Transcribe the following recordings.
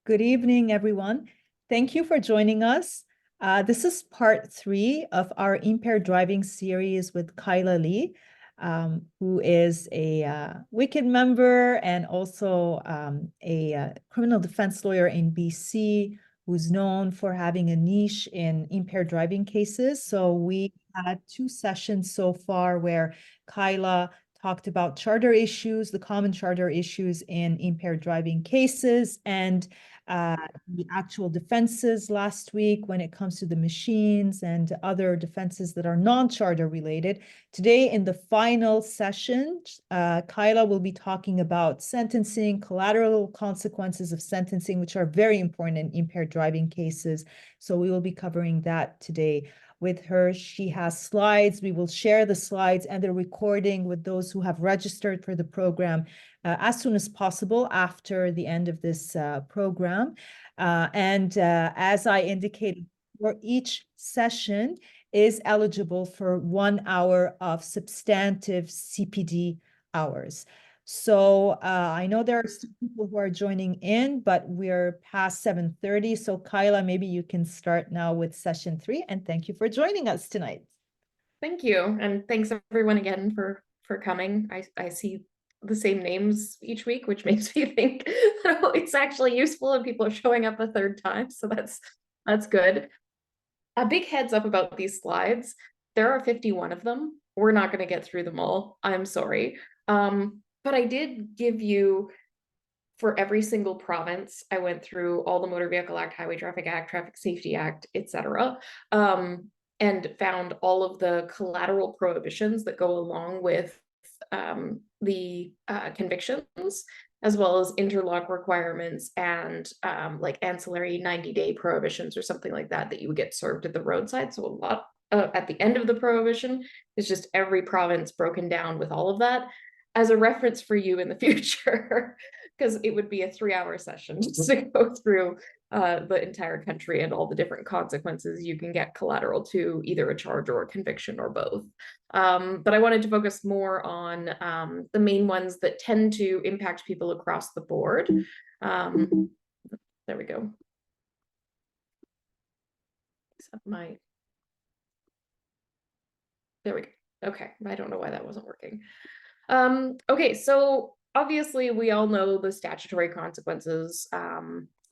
Good evening, everyone. Thank you for joining us. This is part 3 of our impaired driving series with KYLA Lee, who is a WiCCD member and also a criminal defense lawyer in BC, who's known for having a niche in impaired driving cases. So we had 2 sessions so far where KYLA talked about charter issues, the common charter issues in impaired driving cases, and the actual defenses last week when it comes to the machines and other defenses that are non-charter related. Today, in the final session, KYLA will be talking about sentencing, collateral consequences of sentencing, which are very important in impaired driving cases. So we will be covering that today with her. She has slides. We will share the slides and the recording with those who have registered for the program as soon as possible after the end of this program. As I indicated, for each session is eligible for 1 hour of substantive CPD hours. So I know there are some people who are joining in, but we're past 7:30. So KYLA, maybe you can start now with session 3. And thank you for joining us tonight. Thank you. And thanks everyone again for coming. I see the same names each week, which makes me think it's actually useful and people are showing up a third time. So that's good. A big heads up about these slides. There are 51 of them. We're not going to get through them all. I'm sorry. But I did give you, for every single province, I went through all the Motor Vehicle Act, Highway Traffic Act, Traffic Safety Act, etc. And found all of the collateral prohibitions that go along with the convictions, as well as interlock requirements and like ancillary 90-day prohibitions or something like that that you would get served at the roadside. So a lot at the end of the prohibition is just every province broken down with all of that as a reference for you in the future, because it would be a 3-hour session just to go through the entire country and all the different consequences you can get collateral to either a charge or a conviction or both. But I wanted to focus more on the main ones that tend to impact people across the board. There we go. There we go. Okay, I don't know why that wasn't working. Okay, so obviously we all know the statutory consequences.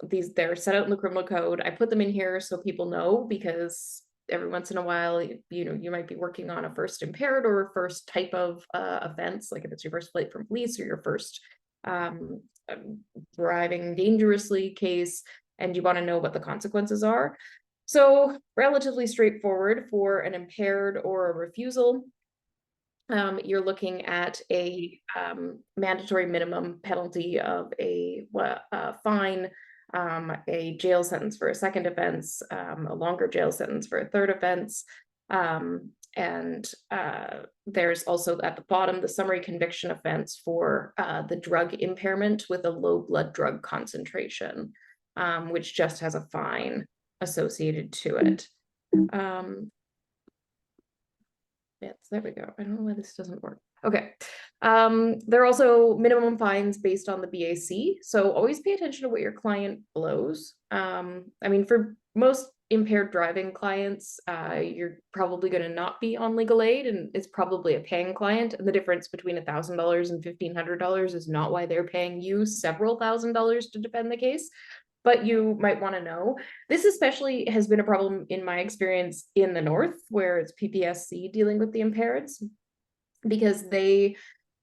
They're set out in the criminal code. I put them in here so people know, because every once in a while, you might be working on a first impaired or a first type of offense, like if it's your first flight from police or your first driving dangerously case, and you want to know what the consequences are. So relatively straightforward for an impaired or a refusal. You're looking at a mandatory minimum penalty of a fine, a jail sentence for a second offense, a longer jail sentence for a third offense, and there's also at the bottom the summary conviction offense for the drug impairment with a low blood drug concentration, which just has a fine associated to it. Yes, there we go. I don't know why this doesn't work. Okay. There are also minimum fines based on the BAC. So always pay attention to what your client blows. I mean, for most impaired driving clients, you're probably going to not be on legal aid, and it's probably a paying client. And the difference between $1,000 and $1,500 is not why they're paying you several $1,000s to defend the case. But you might want to know. This especially has been a problem in my experience in the North, where it's PPSC dealing with the impaireds, because they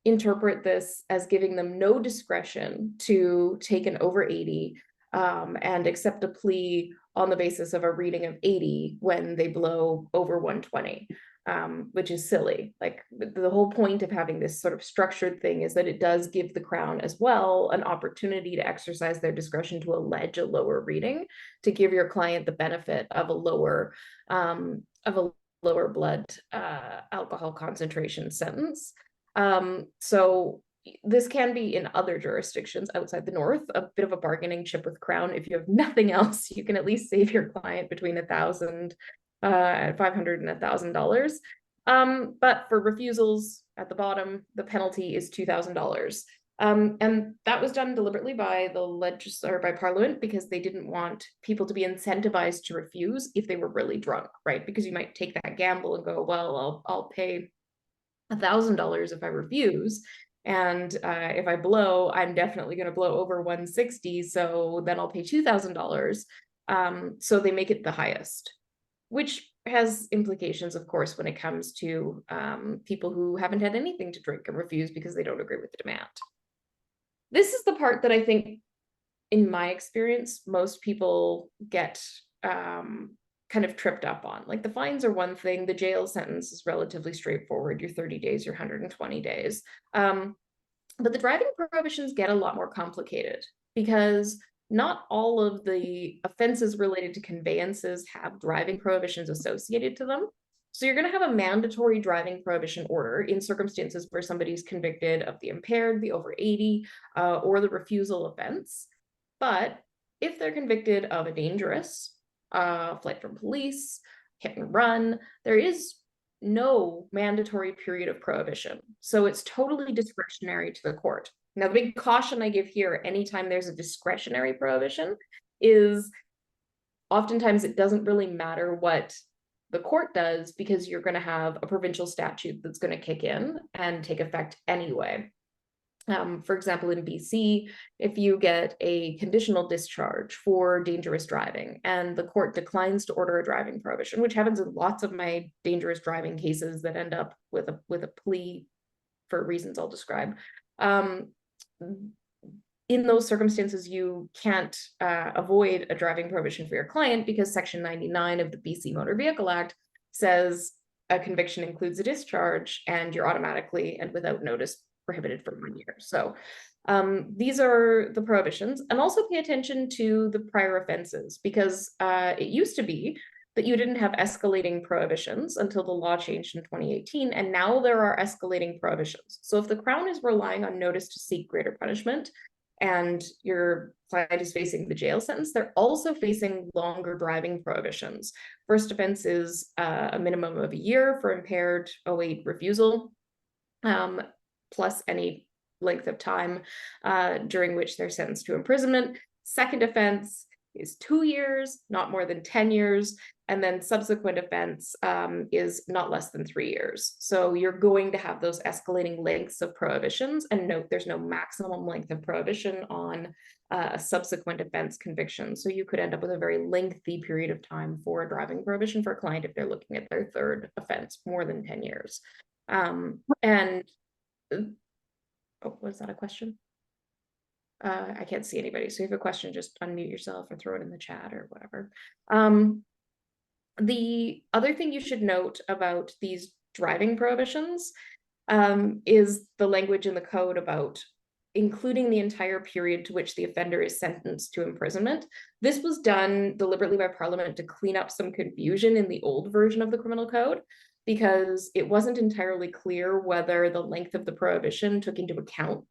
interpret this as giving them no discretion to take an over 80 and accept a plea on the basis of a reading of 80 when they blow over 120. Which is silly. Like, the whole point of having this sort of structured thing is that it does give the Crown as well an opportunity to exercise their discretion to allege a lower reading, to give your client the benefit of a lower blood alcohol concentration sentence. So this can be in other jurisdictions outside the North a bit of a bargaining chip with Crown. If you have nothing else, you can at least save your client between $1,500 and $1,000. But for refusals at the bottom, the penalty is $2,000. And that was done deliberately by by Parliament, because they didn't want people to be incentivized to refuse if they were really drunk, right? Because you might take that gamble and go, well, I'll pay $1,000 if I refuse. And if I blow, I'm definitely going to blow over 160. So then I'll pay $2,000. So they make it the highest, which has implications, of course, when it comes to people who haven't had anything to drink and refuse because they don't agree with the demand. This is the part that I think, in my experience, most people get kind of tripped up on. Like, the fines are one thing, the jail sentence is relatively straightforward, your 30 days, your 120 days. But the driving prohibitions get a lot more complicated, because not all of the offenses related to conveyances have driving prohibitions associated to them. So you're going to have a mandatory driving prohibition order in circumstances where somebody's convicted of the impaired, the over 80, or the refusal offense. But if they're convicted of a dangerous, flight from police, hit and run, there is no mandatory period of prohibition. So it's totally discretionary to the court. Now, the big caution I give here, anytime there's a discretionary prohibition, is oftentimes it doesn't really matter what the court does, because you're going to have a provincial statute that's going to kick in and take effect anyway. For example, in BC, if you get a conditional discharge for dangerous driving and the court declines to order a driving prohibition, which happens in lots of my dangerous driving cases that end up with a plea for reasons I'll describe. In those circumstances, you can't avoid a driving prohibition for your client, because Section 99 of the BC Motor Vehicle Act says a conviction includes a discharge, and you're automatically and without notice prohibited for 1 year. So these are the prohibitions. And also pay attention to the prior offenses, because it used to be that you didn't have escalating prohibitions until the law changed in 2018, and now there are escalating prohibitions. So if the Crown is relying on notice to seek greater punishment, and your client is facing the jail sentence, they're also facing longer driving prohibitions. First offense is a minimum of a year for impaired 08 refusal, plus any length of time during which they're sentenced to imprisonment. Second offense is 2 years, not more than 10 years. And then subsequent offense is not less than 3 years. So you're going to have those escalating lengths of prohibitions. And note, there's no maximum length of prohibition on a subsequent offense conviction. So you could end up with a very lengthy period of time for a driving prohibition for a client if they're looking at their third offense, more than 10 years. Oh, was that a question? I can't see anybody. So if you have a question, just unmute yourself or throw it in the chat or whatever. The other thing you should note about these driving prohibitions is the language in the code about including the entire period to which the offender is sentenced to imprisonment. This was done deliberately by Parliament to clean up some confusion in the old version of the criminal code, because it wasn't entirely clear whether the length of the prohibition took into account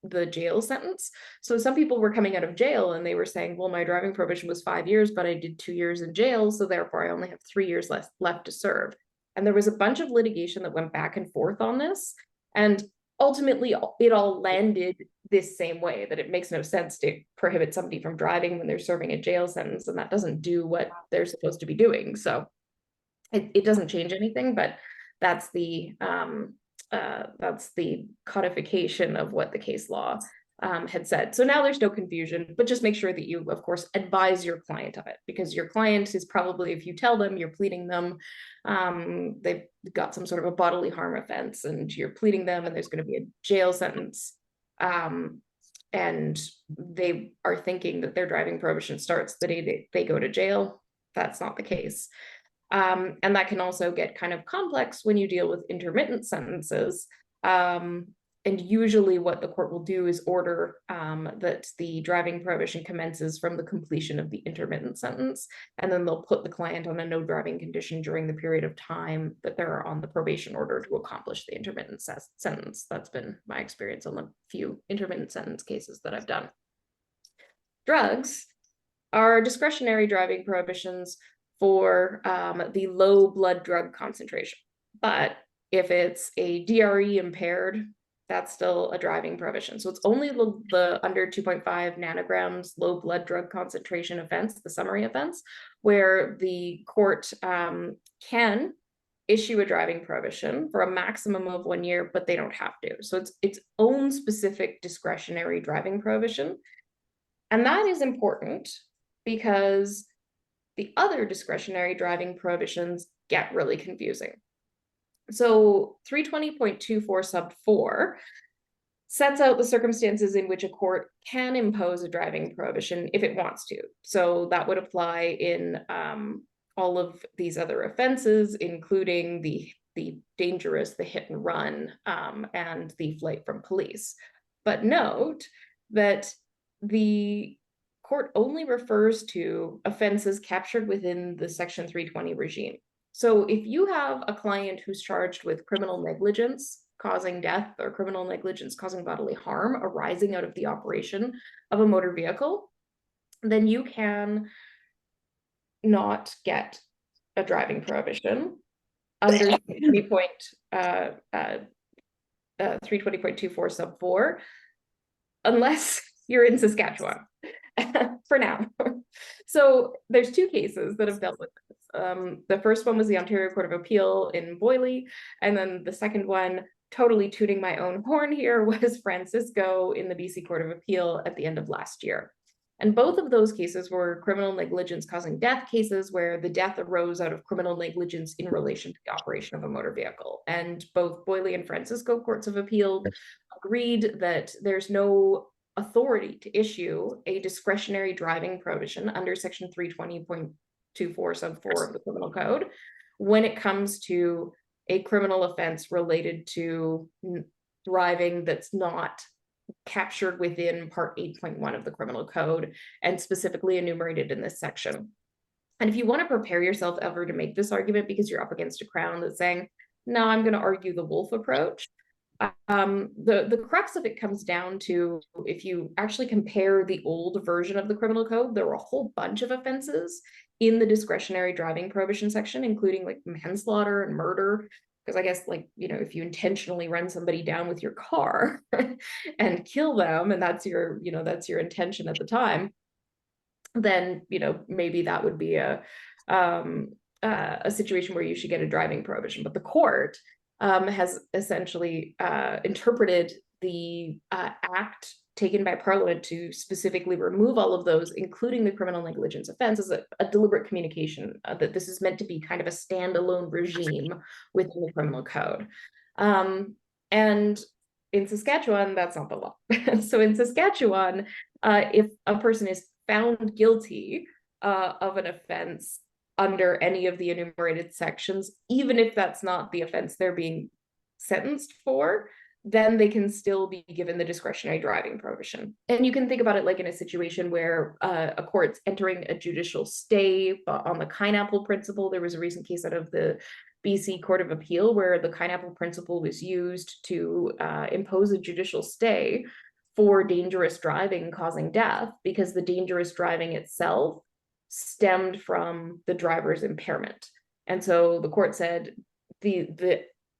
the jail sentence. So some people were coming out of jail and they were saying, well, my driving prohibition was 5 years, but I did 2 years in jail, so therefore I only have 3 years left to serve. And there was a bunch of litigation that went back and forth on this. And ultimately, it all landed this same way, that it makes no sense to prohibit somebody from driving when they're serving a jail sentence, and that doesn't do what they're supposed to be doing. So it doesn't change anything, but that's the codification of what the case law had said. So now there's no confusion, but just make sure that you, of course, advise your client of it, because your client is probably, if you tell them you're pleading them, they've got some sort of a bodily harm offense and you're pleading them and there's going to be a jail sentence, and they are thinking that their driving prohibition starts the day they go to jail. That's not the case. And that can also get kind of complex when you deal with intermittent sentences. And usually what the court will do is order that the driving prohibition commences from the completion of the intermittent sentence, and then they'll put the client on a no driving condition during the period of time that they're on the probation order to accomplish the intermittent sentence. That's been my experience on the few intermittent sentence cases that I've done. Drugs are discretionary driving prohibitions for the low blood drug concentration. But if it's a DRE impaired that's still a driving prohibition. So it's only the under 2.5 nanograms low blood drug concentration offense, the summary offense, where the court can issue a driving prohibition for a maximum of 1 year, but they don't have to. So it's its own specific discretionary driving prohibition. And that is important because the other discretionary driving prohibitions get really confusing. So 320.24 sub 4 sets out the circumstances in which a court can impose a driving prohibition if it wants to. So that would apply in all of these other offenses, including the dangerous, the hit and run, and the flight from police. But note that the court only refers to offenses captured within the Section 320 regime. So if you have a client who's charged with criminal negligence causing death or criminal negligence causing bodily harm arising out of the operation of a motor vehicle, then you can not get a driving prohibition under 320.24 sub 4, unless you're in Saskatchewan. For now. So there's two cases that have dealt with this. The first one was the Ontario Court of Appeal in Boyle, and then the second one, totally tooting my own horn here, was Francisco in the BC Court of Appeal at the end of last year. And both of those cases were criminal negligence causing death cases where the death arose out of criminal negligence in relation to the operation of a motor vehicle. And both Boyle and Francisco courts of appeal agreed that there's no authority to issue a discretionary driving prohibition under Section 320.24 sub 4 of the Criminal Code when it comes to a criminal offense related to driving that's not captured within Part 8.1 of the Criminal Code and specifically enumerated in this section. And if you want to prepare yourself ever to make this argument because you're up against a crown that's saying, no, I'm going to argue the Wolf approach, the crux of it comes down to, if you actually compare the old version of the Criminal Code, there were a whole bunch of offenses in the discretionary driving prohibition section, including like manslaughter and murder. Because I guess, like, you know, if you intentionally run somebody down with your car and kill them, and that's your, you know, that's your intention at the time, then, you know, maybe that would be a situation where you should get a driving prohibition. But the court has essentially interpreted the act taken by Parliament to specifically remove all of those, including the criminal negligence offense, as a deliberate communication that this is meant to be kind of a standalone regime within the criminal code. And in Saskatchewan, that's not the law. So in Saskatchewan, if a person is found guilty of an offense under any of the enumerated sections, even if that's not the offense they're being sentenced for, then they can still be given the discretionary driving prohibition. And you can think about it like in a situation where a court's entering a judicial stay on the Pineapple principle. There was a recent case out of the BC Court of Appeal where the Pineapple principle was used to impose a judicial stay for dangerous driving causing death, because the dangerous driving itself stemmed from the driver's impairment. And so the court said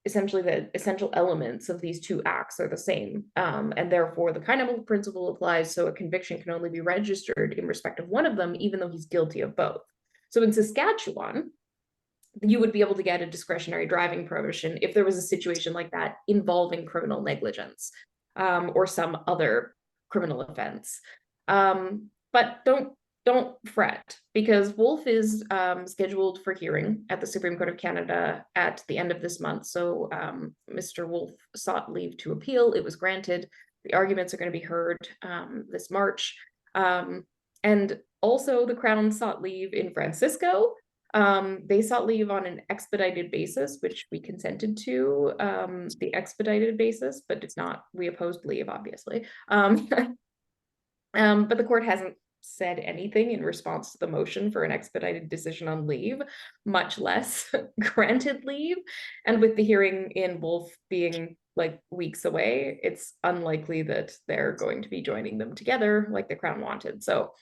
essentially the essential elements of these two acts are the same, and therefore the Pineapple principle applies, so a conviction can only be registered in respect of one of them, even though he's guilty of both. So in Saskatchewan, you would be able to get a discretionary driving prohibition if there was a situation like that involving criminal negligence or some other criminal offense. But don't fret, because Wolf is scheduled for hearing at the Supreme Court of Canada at the end of this month. So Mr. Wolf sought leave to appeal. It was granted. The arguments are going to be heard this March. And also the Crown sought leave in Francisco. They sought leave on an expedited basis, which we consented to, the expedited basis, but it's not, we opposed leave, obviously. But the court hasn't said anything in response to the motion for an expedited decision on leave, much less granted leave. And with the hearing in Wolf being like weeks away, it's unlikely that they're going to be joining them together like the Crown wanted. So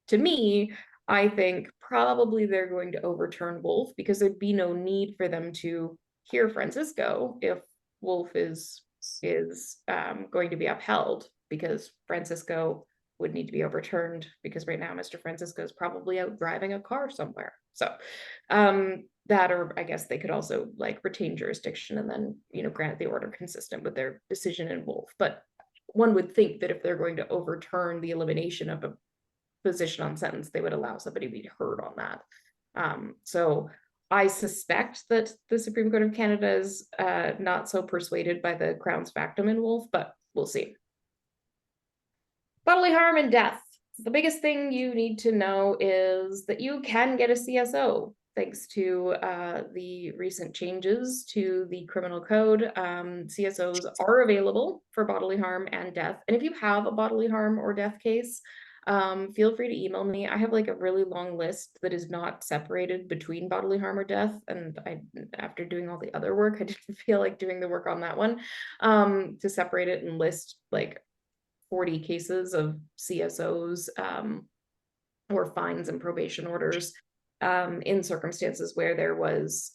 to me, I think probably they're going to overturn Wolf, because there'd be no need for them to hear Francisco if Wolf is is going to be upheld, because Francisco would need to be overturned, because right now Mr. Francisco is probably out driving a car somewhere. So that, or I guess they could also like retain jurisdiction and then, grant the order consistent with their decision in Wolf. But one would think that if they're going to overturn the elimination of a position on sentence, they would allow somebody to be heard on that. So I suspect that the Supreme Court of Canada is not so persuaded by the Crown's factum in Wolf, but we'll see. Bodily harm and death. The biggest thing you need to know is that you can get a CSO thanks to the recent changes to the criminal code. CSOs are available for bodily harm and death. And if you have a bodily harm or death case, feel free to email me. I have like a really long list that is not separated between bodily harm or death. And after doing all the other work, I didn't feel like doing the work on that one to separate it and list like 40 cases of CSOs or fines and probation orders in circumstances where there was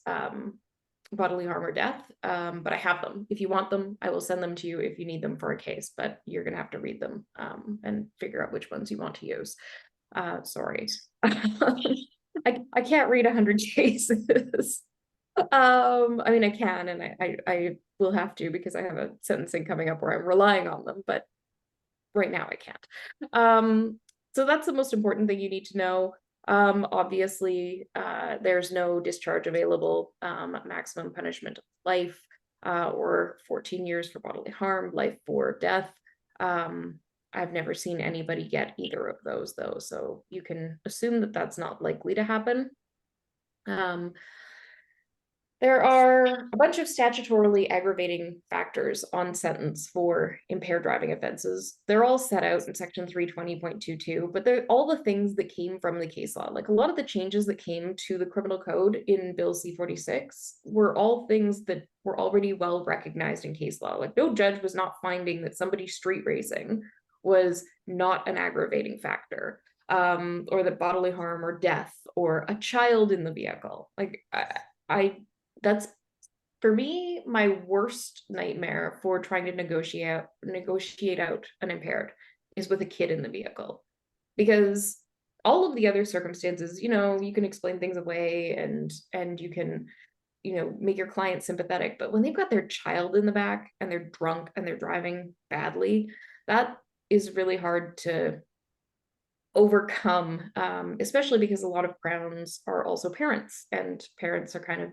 bodily harm or death. But I have them. If you want them, I will send them to you if you need them for a case, but you're going to have to read them and figure out which ones you want to use. Sorry. I can't read 100 cases. I mean, I can, and I will have to, because I have a sentencing coming up where I'm relying on them, but right now I can't. So that's the most important thing you need to know. Obviously, there's no discharge available, maximum punishment of life, or 14 years for bodily harm, life for death. I've never seen anybody get either of those though, so you can assume that that's not likely to happen. There are a bunch of statutorily aggravating factors on sentence for impaired driving offenses. They're all set out in section 320.22, but they're all the things that came from the case law. Like a lot of the changes that came to the criminal code in Bill C-46 were all things that were already well recognized in case law. Like no judge was not finding that somebody street racing was not an aggravating factor, or that bodily harm or death or a child in the vehicle. Like that's, for me, my worst nightmare for trying to negotiate out an impaired is with a kid in the vehicle, because all of the other circumstances, you can explain things away and you can, make your client sympathetic, but when they've got their child in the back and they're drunk and they're driving badly, that is really hard to overcome, especially because a lot of Crowns are also parents, and parents are kind of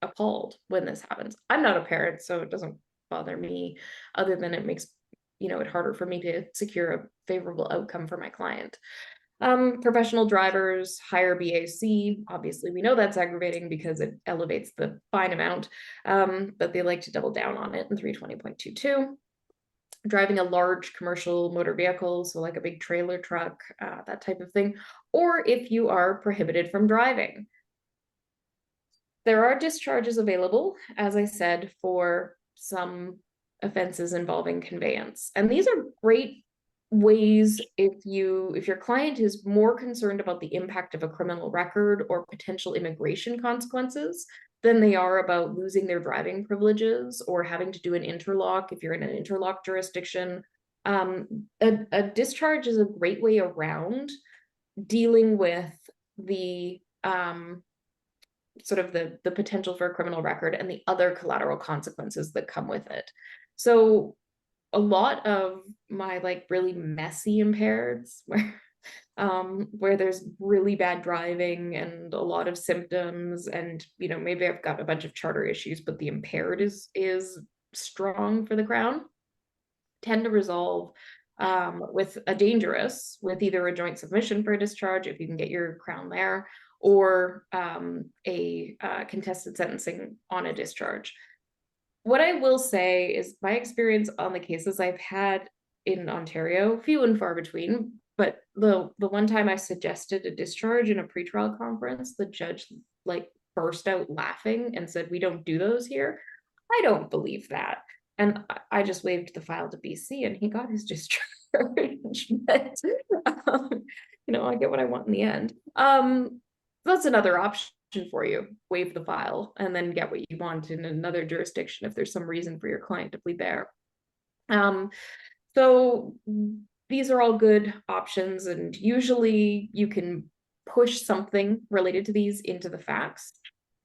appalled when this happens. I'm not a parent, so it doesn't bother me, other than it makes it harder for me to secure a favorable outcome for my client. Professional drivers, higher BAC, obviously we know that's aggravating because it elevates the fine amount, but they like to double down on it in 320.22. Driving a large commercial motor vehicle, so like a big trailer truck, that type of thing, or if you are prohibited from driving. There are discharges available, as I said, for some offenses involving conveyance. And these are great ways if your client is more concerned about the impact of a criminal record or potential immigration consequences than they are about losing their driving privileges or having to do an interlock if you're in an interlock jurisdiction. A discharge is a great way around dealing with the sort of the potential for a criminal record and the other collateral consequences that come with it. So a lot of my like really messy impaireds where there's really bad driving and a lot of symptoms, and maybe I've got a bunch of charter issues, but the impaired is strong for the Crown, tend to resolve with a dangerous, with either a joint submission for a discharge if you can get your Crown there, or a contested sentencing on a discharge. What I will say is my experience on the cases I've had in Ontario, few and far between, but the one time I suggested a discharge in a pretrial conference, the judge like burst out laughing and said, "We don't do those here." I don't believe that. And I just waved the file to BC and he got his discharge. But, I get what I want in the end. That's another option option for you: waive the file and then get what you want in another jurisdiction if there's some reason for your client to plead there. So these are all good options, and usually you can push something related to these into the facts.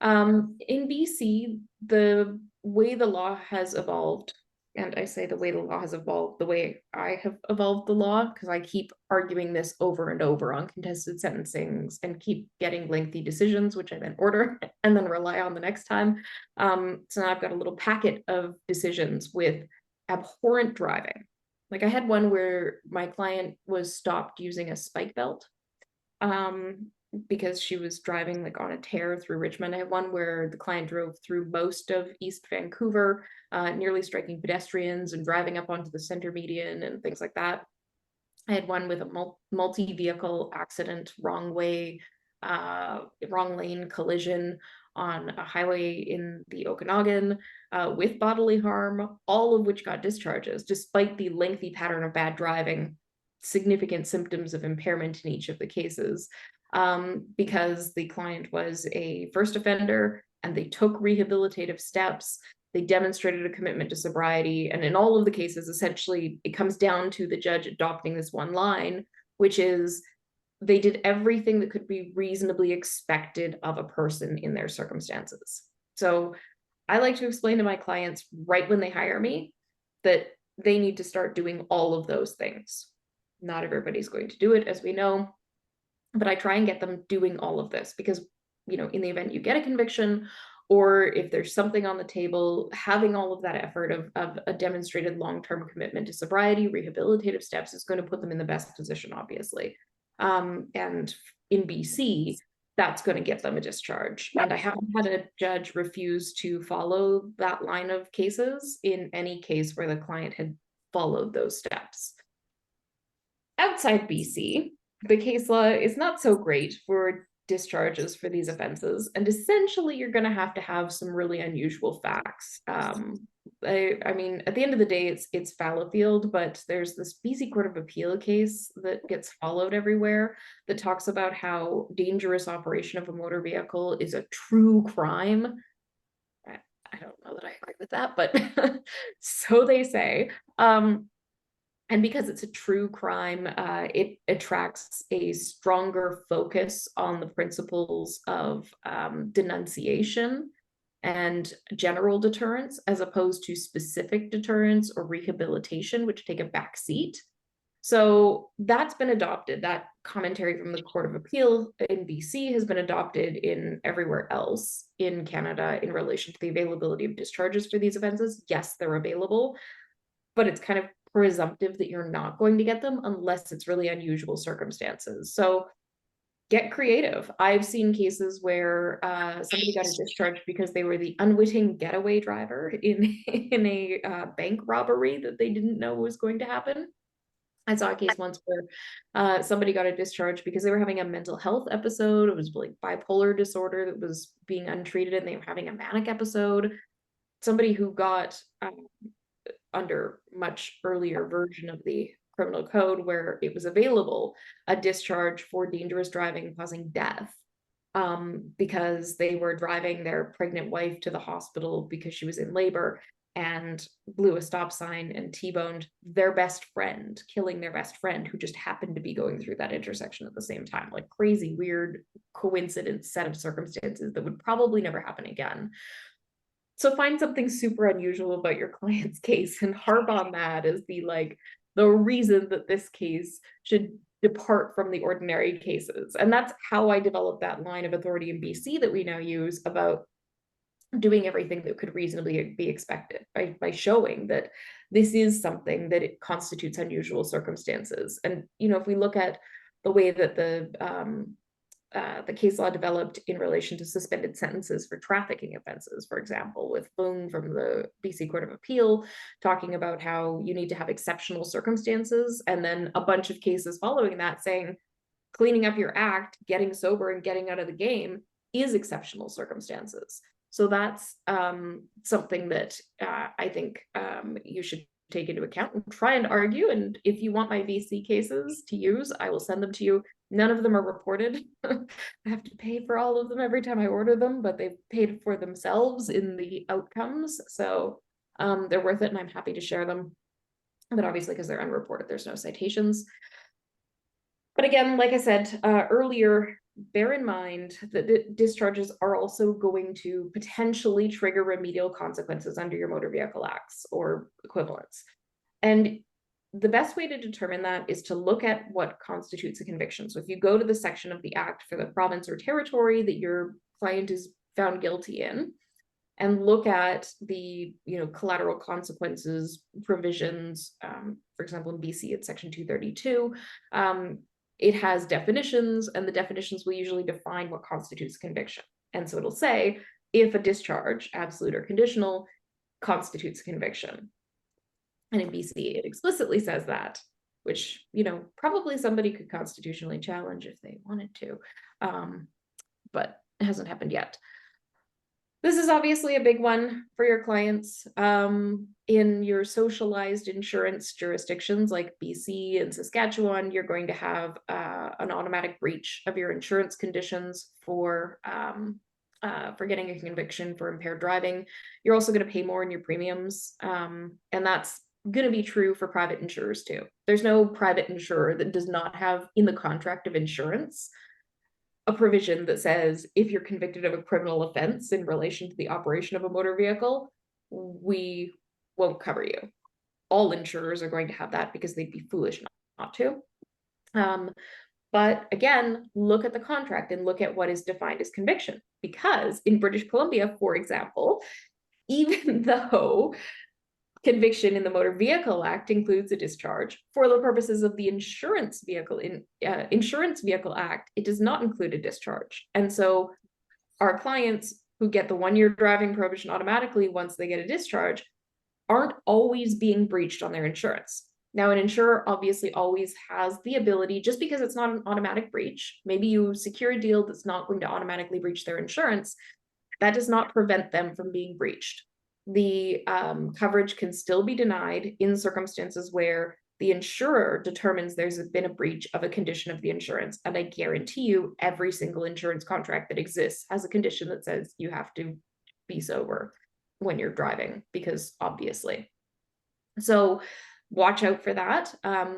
In BC, the way the law has evolved, and I say the way the law has evolved, the way I have evolved the law, because I keep arguing this over and over on contested sentencings and keep getting lengthy decisions, which I then order and then rely on the next time. So now I've got a little packet of decisions with abhorrent driving. Like I had one where my client was stopped using a spike belt because she was driving like on a tear through Richmond. I had one where the client drove through most of East Vancouver, nearly striking pedestrians and driving up onto the center median and things like that. I had one with a multi-vehicle accident, wrong way, wrong lane collision on a highway in the Okanagan with bodily harm, all of which got discharges, despite the lengthy pattern of bad driving, significant symptoms of impairment in each of the cases, because the client was a first offender and they took rehabilitative steps. They demonstrated a commitment to sobriety. And in all of the cases, essentially, it comes down to the judge adopting this one line, which is they did everything that could be reasonably expected of a person in their circumstances. So I like to explain to my clients right when they hire me that they need to start doing all of those things. Not everybody's going to do it, as we know, but I try and get them doing all of this because, you know, in the event you get a conviction, or if there's something on the table, having all of that effort of a demonstrated long-term commitment to sobriety, rehabilitative steps is going to put them in the best position, obviously. And in BC, that's going to get them a discharge. And I haven't had a judge refuse to follow that line of cases in any case where the client had followed those steps. Outside BC, the case law is not so great for discharges for these offenses, and essentially you're going to have some really unusual facts. I mean, at the end of the day, it's Fallowfield, but there's this BC Court of Appeal case that gets followed everywhere that talks about how dangerous operation of a motor vehicle is a true crime. I don't know that I agree with that, but so they say. And because it's a true crime, it attracts a stronger focus on the principles of denunciation and general deterrence, as opposed to specific deterrence or rehabilitation, which take a back seat. So that's been adopted. That commentary from the Court of Appeal in BC has been adopted in everywhere else in Canada in relation to the availability of discharges for these offenses. Yes, they're available, but it's kind of presumptive that you're not going to get them unless it's really unusual circumstances. So get creative. I've seen cases where somebody got a discharge because they were the unwitting getaway driver in a bank robbery that they didn't know was going to happen. I saw a case once where somebody got a discharge because they were having a mental health episode. It was like bipolar disorder that was being untreated, and they were having a manic episode. Somebody who got under much earlier version of the criminal code where it was available, a discharge for dangerous driving causing death, because they were driving their pregnant wife to the hospital because she was in labor and blew a stop sign and T-boned their best friend, killing their best friend who just happened to be going through that intersection at the same time. Like crazy, weird coincidence set of circumstances that would probably never happen again. So find something super unusual about your client's case and harp on that as the reason that this case should depart from the ordinary cases. And that's how I developed that line of authority in BC that we now use about doing everything that could reasonably be expected by showing that this is something that it constitutes unusual circumstances. And, you know, if we look at the way that the case law developed in relation to suspended sentences for trafficking offenses, for example, with Boone from the BC Court of Appeal talking about how you need to have exceptional circumstances, and then a bunch of cases following that saying cleaning up your act, getting sober and getting out of the game is exceptional circumstances. So that's something that I think you should take into account and try and argue. And if you want my VC cases to use, I will send them to you. None of them are reported. I have to pay for all of them every time I order them, but they've paid for themselves in the outcomes. So they're worth it, and I'm happy to share them. But obviously, because they're unreported, there's no citations. But again, like I said earlier, bear in mind that the discharges are also going to potentially trigger remedial consequences under your motor vehicle acts or equivalents. And the best way to determine that is to look at what constitutes a conviction. So if you go to the section of the act for the province or territory that your client is found guilty in, and look at the collateral consequences provisions, for example, in BC, it's section 232, it has definitions, and the definitions will usually define what constitutes conviction. And so it'll say, if a discharge, absolute or conditional, constitutes conviction. And in BC, it explicitly says that, which, probably somebody could constitutionally challenge if they wanted to, but it hasn't happened yet. This is obviously a big one for your clients. In your socialized insurance jurisdictions like BC and Saskatchewan, you're going to have an automatic breach of your insurance conditions for getting a conviction for impaired driving. You're also going to pay more in your premiums, and that's going to be true for private insurers too. There's no private insurer that does not have in the contract of insurance a provision that says if you're convicted of a criminal offense in relation to the operation of a motor vehicle, we won't cover you. All insurers are going to have that because they'd be foolish not to. But again, look at the contract and look at what is defined as conviction, because in British Columbia, for example, even though conviction in the Motor Vehicle Act includes a discharge, for the purposes of the Insurance Vehicle Act, it does not include a discharge. And so our clients who get the 1-year driving prohibition automatically once they get a discharge aren't always being breached on their insurance. Now, an insurer obviously always has the ability, just because it's not an automatic breach, maybe you secure a deal that's not going to automatically breach their insurance, that does not prevent them from being breached. The coverage can still be denied in circumstances where the insurer determines there's been a breach of a condition of the insurance. And I guarantee you, every single insurance contract that exists has a condition that says you have to be sober when you're driving, because obviously. So watch out for that,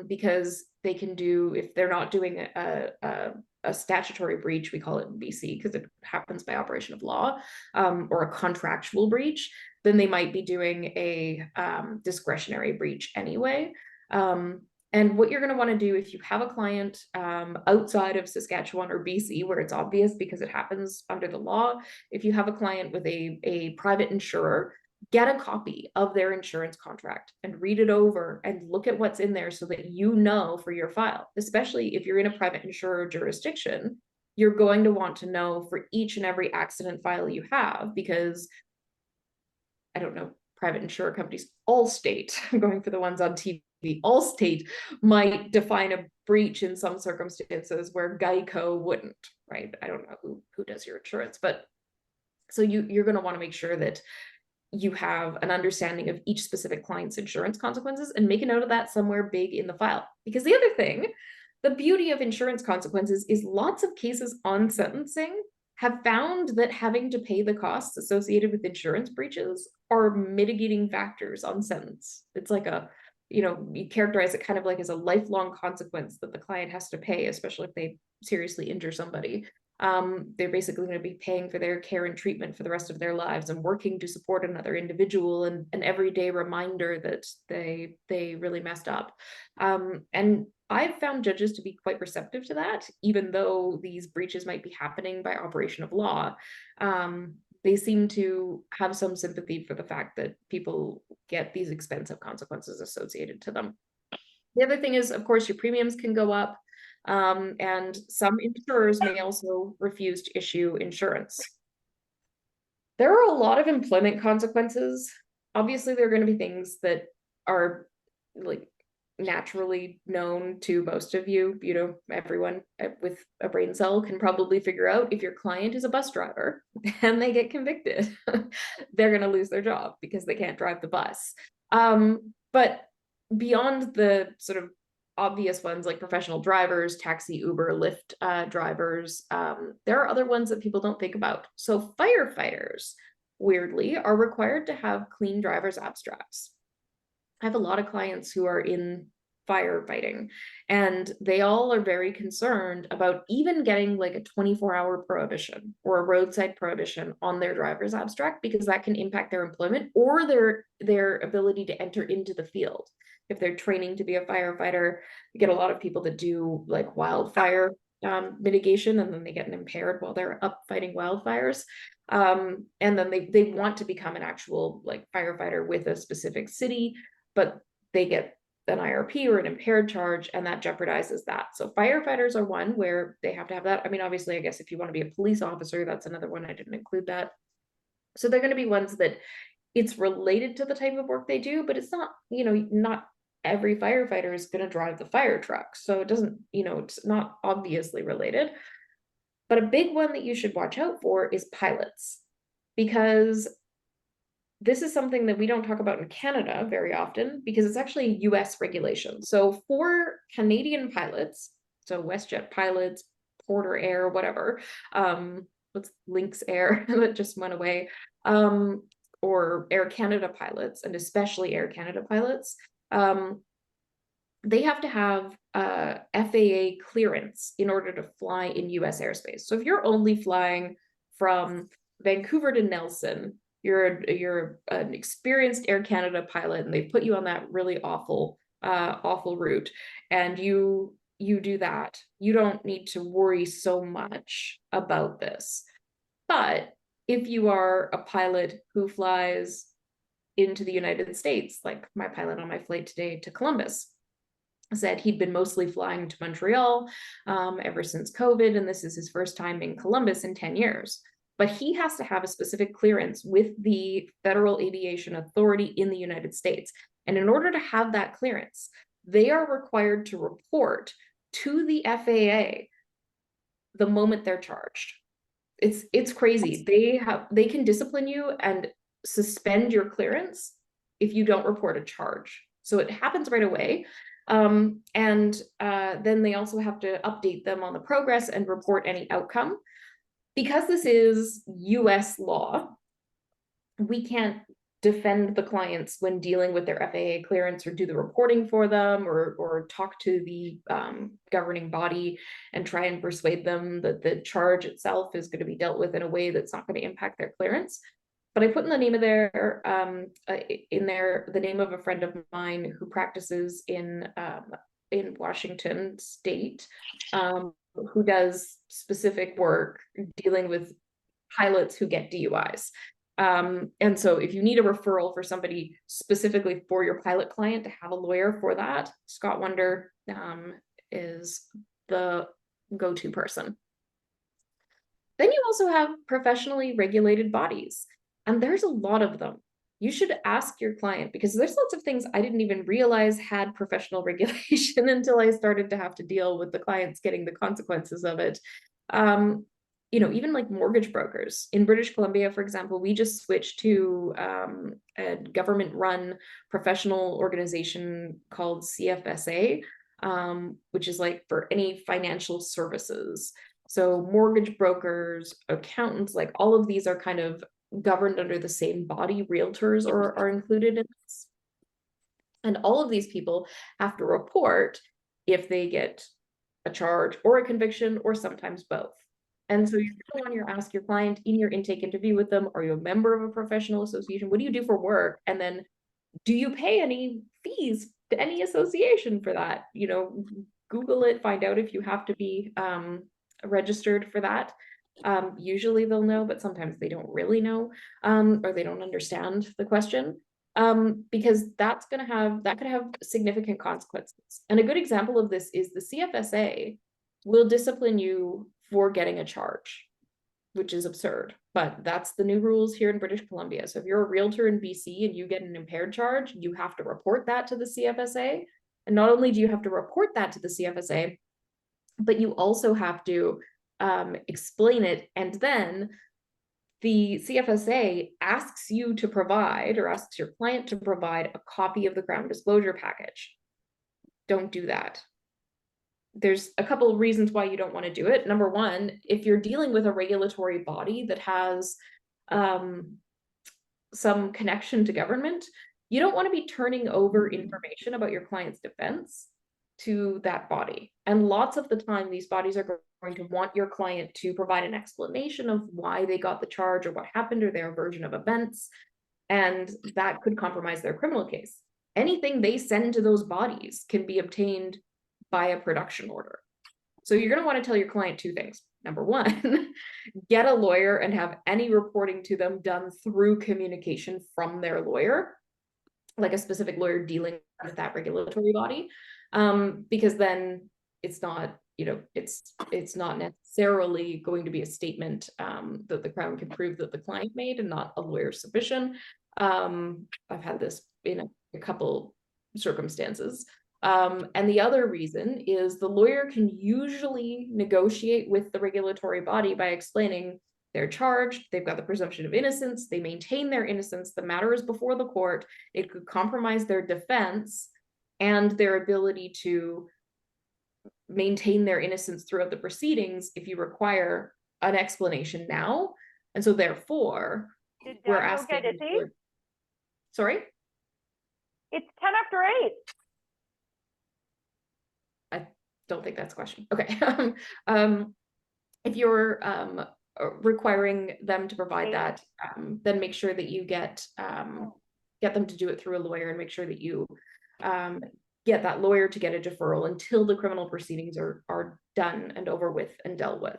because they can do, if they're not doing a statutory breach, we call it in BC because it happens by operation of law, or a contractual breach, then they might be doing a discretionary breach anyway. And what you're going to want to do if you have a client outside of Saskatchewan or BC, where it's obvious because it happens under the law, if you have a client with a private insurer, get a copy of their insurance contract and read it over and look at what's in there so that you know for your file, especially if you're in a private insurer jurisdiction, you're going to want to know for each and every accident file you have, because I don't know, private insurer companies, Allstate, I'm going for the ones on TV, Allstate might define a breach in some circumstances where Geico wouldn't, right? I don't know who does your insurance, but so you're going to want to make sure that you have an understanding of each specific client's insurance consequences and make a note of that somewhere big in the file. Because the other thing, the beauty of insurance consequences is lots of cases on sentencing have found that having to pay the costs associated with insurance breaches are mitigating factors on sentence. It's like you characterize it kind of like as a lifelong consequence that the client has to pay, especially if they seriously injure somebody. They're basically going to be paying for their care and treatment for the rest of their lives and working to support another individual, and an everyday reminder that they really messed up. And I've found judges to be quite receptive to that, even though these breaches might be happening by operation of law. They seem to have some sympathy for the fact that people get these expensive consequences associated to them. The other thing is, of course, your premiums can go up. And some insurers may also refuse to issue insurance. There are a lot of employment consequences. Obviously, there are going to be things that are like naturally known to most of you. Everyone with a brain cell can probably figure out if your client is a bus driver and they get convicted, they're going to lose their job because they can't drive the bus. But beyond the sort of obvious ones like professional drivers, taxi, Uber, Lyft drivers. There are other ones that people don't think about. So firefighters, weirdly, are required to have clean driver's abstracts. I have a lot of clients who are in firefighting, and they all are very concerned about even getting like a 24-hour prohibition or a roadside prohibition on their driver's abstract, because that can impact their employment or their ability to enter into the field. If they're training to be a firefighter, you get a lot of people that do like wildfire mitigation, and then they get an impaired while they're up fighting wildfires. And then they want to become an actual like firefighter with a specific city, but they get an IRP or an impaired charge, and that jeopardizes that. So firefighters are one where they have to have that. I mean, obviously, I guess if you want to be a police officer, that's another one. I didn't include that. So they're going to be ones that it's related to the type of work they do, but it's not, not every firefighter is going to drive the fire truck. So it doesn't, it's not obviously related. But a big one that you should watch out for is pilots, because this is something that we don't talk about in Canada very often, because it's actually a US regulation. So for Canadian pilots, so WestJet pilots, Porter Air, whatever, what's Lynx Air that just went away, or Air Canada pilots, and especially Air Canada pilots, they have to have FAA clearance in order to fly in US airspace. So if you're only flying from Vancouver to Nelson, you're an experienced Air Canada pilot, and they put you on that really awful route, and you do that, you don't need to worry so much about this. But if you are a pilot who flies into the United States, like my pilot on my flight today to Columbus said he'd been mostly flying to Montreal ever since COVID, and this is his first time in Columbus in 10 years. But he has to have a specific clearance with the Federal Aviation Authority in the United States. And in order to have that clearance, they are required to report to the FAA the moment they're charged. It's crazy. They can discipline you and suspend your clearance if you don't report a charge. So it happens right away. And then they also have to update them on the progress and report any outcome. Because this is US law, we can't defend the clients when dealing with their FAA clearance, or do the reporting for them, or talk to the governing body and try and persuade them that the charge itself is going to be dealt with in a way that's not going to impact their clearance. But I put in the name of the name of a friend of mine who practices in Washington State, who does specific work dealing with pilots who get DUIs. And so if you need a referral for somebody specifically for your pilot client to have a lawyer for that, Scott Wonder is the go-to person. Then you also have professionally regulated bodies, and there's a lot of them. You should ask your client, because there's lots of things I didn't even realize had professional regulation until I started to have to deal with the clients getting the consequences of it. Even like mortgage brokers in British Columbia, for example, we just switched to a government-run professional organization called CFSA, which is like for any financial services. So mortgage brokers, accountants, like all of these are kind of governed under the same body. Realtors are included in this. And all of these people have to report if they get a charge or a conviction, or sometimes both. And so you're going to want to ask your client in your intake interview with them, are you a member of a professional association? What do you do for work? And then do you pay any fees to any association for that? Google it, find out if you have to be registered for that. Usually they'll know, but sometimes they don't really know, or they don't understand the question, because that could have significant consequences. And a good example of this is the CFSA will discipline you for getting a charge, which is absurd, but that's the new rules here in British Columbia. So if you're a realtor in BC and you get an impaired charge, you have to report that to the CFSA. And not only do you have to report that to the CFSA, but you also have to explain it, and then the CFSA asks you to provide, or asks your client to provide, a copy of the Crown disclosure package. don't do that. There's a couple of reasons why you don't want to do it. Number one, if you're dealing with a regulatory body that has some connection to government, you don't want to be turning over information about your client's defense to that body. And lots of the time, these bodies are going to want your client to provide an explanation of why they got the charge or what happened or their version of events. And that could compromise their criminal case. Anything they send to those bodies can be obtained by a production order. So you're going to want to tell your client two things. Number one, get a lawyer and have any reporting to them done through communication from their lawyer, like a specific lawyer dealing with that regulatory body, because then it's not, it's not necessarily going to be a statement that the Crown can prove that the client made and not a lawyer's submission. I've had this in a couple circumstances. And the other reason is the lawyer can usually negotiate with the regulatory body by explaining they're charged, they've got the presumption of innocence, they maintain their innocence, the matter is before the court, it could compromise their defense and their ability to maintain their innocence throughout the proceedings if you require an explanation now. And so therefore, we're asking. Sorry? It's 10 after 8. I don't think that's a question. Okay. If you're requiring them to provide that, then make sure that you get them to do it through a lawyer and make sure that you get that lawyer to get a deferral until the criminal proceedings are done and over with and dealt with.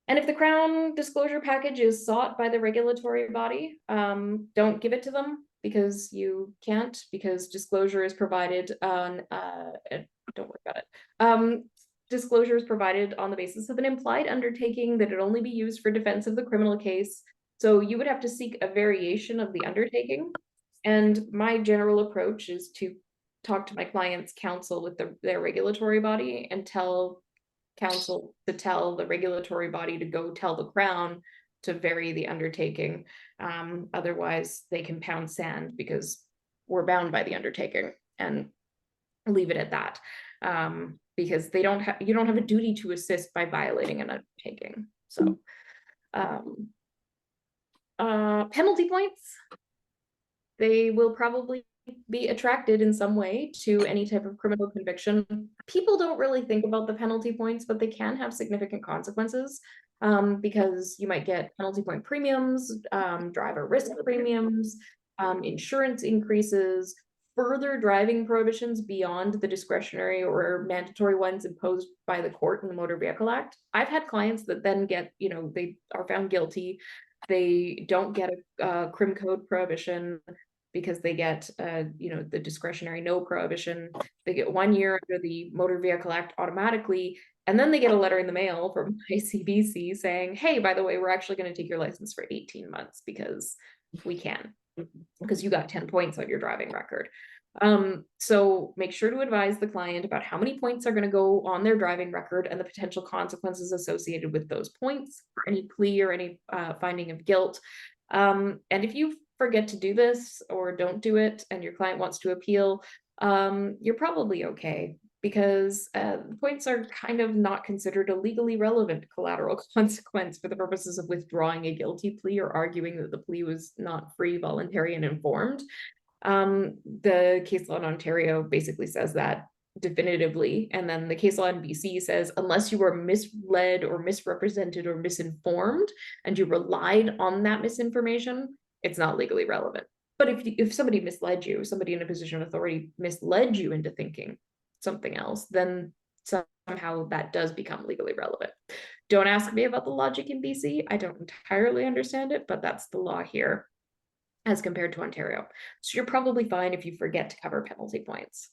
And if the Crown disclosure package is sought by the regulatory body, don't give it to them because you can't, because disclosure is provided on, don't worry about it. Disclosure is provided on the basis of an implied undertaking that it only be used for defense of the criminal case. So you would have to seek a variation of the undertaking. And my general approach is to talk to my client's counsel with their regulatory body and tell counsel to tell the regulatory body to go tell the Crown to vary the undertaking. Otherwise, they can pound sand because we're bound by the undertaking and leave it at that. Because you don't have a duty to assist by violating an undertaking. So penalty points, they will probably be attracted in some way to any type of criminal conviction. People don't really think about the penalty points, but they can have significant consequences because you might get penalty point premiums, driver risk premiums, insurance increases, further driving prohibitions beyond the discretionary or mandatory ones imposed by the court in the Motor Vehicle Act. I've had clients that then get, they are found guilty. They don't get a crim code prohibition because they get, the discretionary no prohibition. They get 1 year under the Motor Vehicle Act automatically. And then they get a letter in the mail from ICBC saying, hey, by the way, we're actually going to take your license for 18 months because we can, because you got 10 points on your driving record. So make sure to advise the client about how many points are going to go on their driving record and the potential consequences associated with those points for any plea or any finding of guilt. And if you forget to do this or don't do it and your client wants to appeal, you're probably okay, because points are kind of not considered a legally relevant collateral consequence for the purposes of withdrawing a guilty plea or arguing that the plea was not free, voluntary, and informed. The case law in Ontario basically says that definitively, and then the case law in BC says unless you were misled or misrepresented or misinformed and you relied on that misinformation, it's not legally relevant. But if somebody misled you, somebody in a position of authority misled you into thinking something else, then somehow that does become legally relevant. Don't ask me about the logic in BC. I don't entirely understand it, but that's the law here as compared to Ontario. So you're probably fine if you forget to cover penalty points.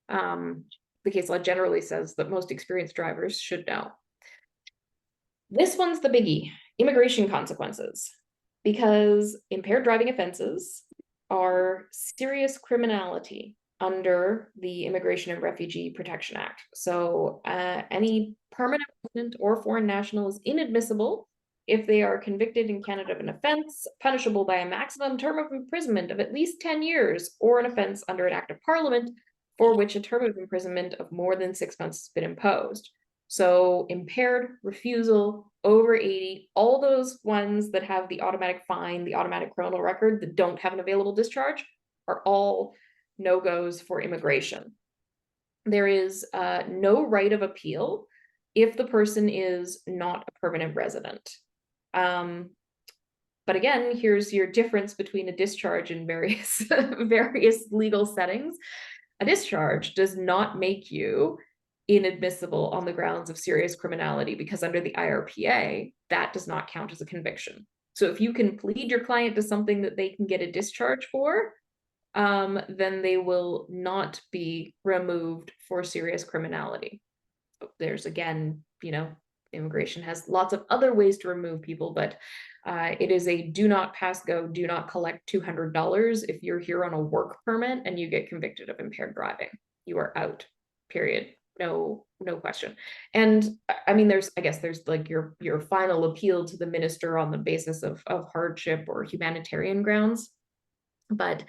The case law generally says that most experienced drivers should know. This one's the biggie, immigration consequences, because impaired driving offenses are serious criminality under the Immigration and Refugee Protection Act. So any permanent resident or foreign national is inadmissible if they are convicted in Canada of an offense punishable by a maximum term of imprisonment of at least 10 years or an offense under an act of parliament for which a term of imprisonment of more than 6 months has been imposed. So impaired, refusal, over 80, all those ones that have the automatic fine, the automatic criminal record that don't have an available discharge are all no-goes for immigration. There is no right of appeal if the person is not a permanent resident. But again, here's your difference between a discharge in various legal settings. A discharge does not make you inadmissible on the grounds of serious criminality, because under the IRPA, that does not count as a conviction. So if you can plead your client to something that they can get a discharge for, then they will not be removed for serious criminality. There's, again, immigration has lots of other ways to remove people, but it is a do not pass go, do not collect $200 if you're here on a work permit and you get convicted of impaired driving. You are out, period. No question. And I mean, there's like your final appeal to the minister on the basis of hardship or humanitarian grounds. But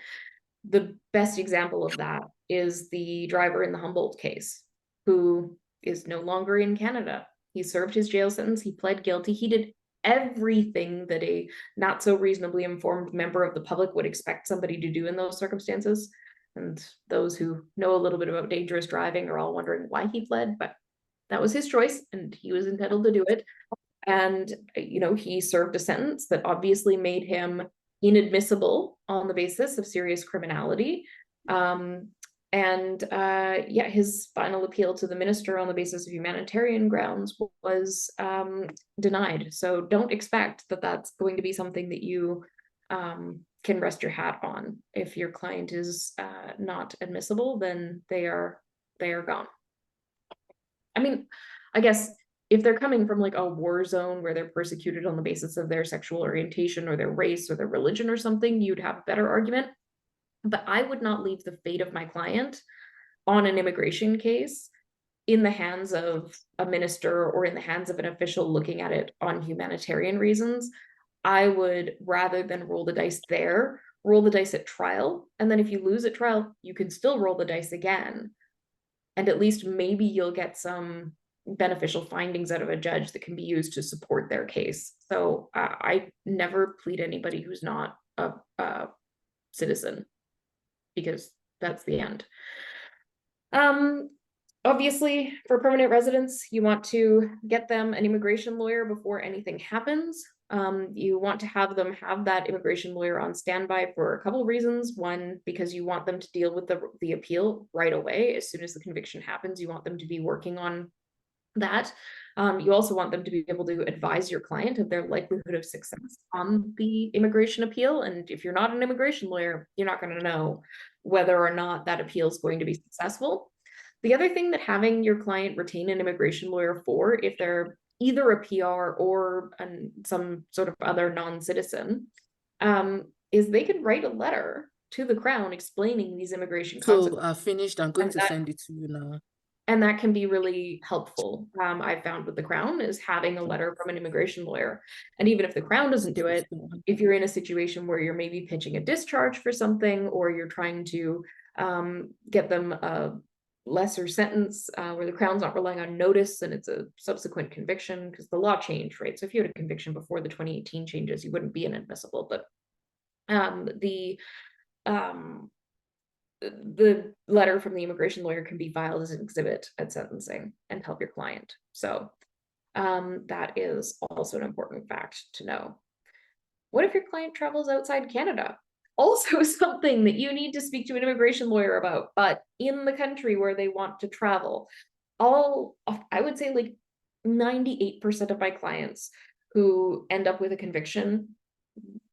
the best example of that is the driver in the Humboldt case, who is no longer in Canada. He served his jail sentence, he pled guilty, he did everything that a not so reasonably informed member of the public would expect somebody to do in those circumstances. And those who know a little bit about dangerous driving are all wondering why he fled, but that was his choice and he was entitled to do it. And, he served a sentence that obviously made him inadmissible on the basis of serious criminality. His final appeal to the minister on the basis of humanitarian grounds was denied. So don't expect that that's going to be something that you can rest your hat on. If your client is not admissible, then they are gone. I mean, I guess if they're coming from like a war zone where they're persecuted on the basis of their sexual orientation or their race or their religion or something, you'd have a better argument. But I would not leave the fate of my client on an immigration case in the hands of a minister or in the hands of an official looking at it on humanitarian reasons. I would, rather than roll the dice there, roll the dice at trial. And then if you lose at trial, you can still roll the dice again. And at least maybe you'll get some beneficial findings out of a judge that can be used to support their case. So I never plead anybody who's not a citizen, because that's the end. Obviously, for permanent residents, you want to get them an immigration lawyer before anything happens. You want to have them have that immigration lawyer on standby for a couple of reasons. One, because you want them to deal with the appeal right away. As soon as the conviction happens, you want them to be working on that. You also want them to be able to advise your client of their likelihood of success on the immigration appeal. And if you're not an immigration lawyer, you're not going to know whether or not that appeal is going to be successful. The other thing that having your client retain an immigration lawyer for, if they're either a PR or some sort of other non-citizen, is they can write a letter to the Crown explaining these immigration consequences. So I finished. I'm going to send it to you now. And that can be really helpful. I've found with the Crown is having a letter from an immigration lawyer. And even if the Crown doesn't do it, if you're in a situation where you're maybe pitching a discharge for something, or you're trying to get them a lesser sentence where the Crown's not relying on notice and it's a subsequent conviction, because the law changed, right? So if you had a conviction before the 2018 changes, you wouldn't be inadmissible. But the letter from the immigration lawyer can be filed as an exhibit at sentencing and help your client. So that is also an important fact to know. What if your client travels outside Canada? Also something that you need to speak to an immigration lawyer about, but in the country where they want to travel. I would say like 98% of my clients who end up with a conviction,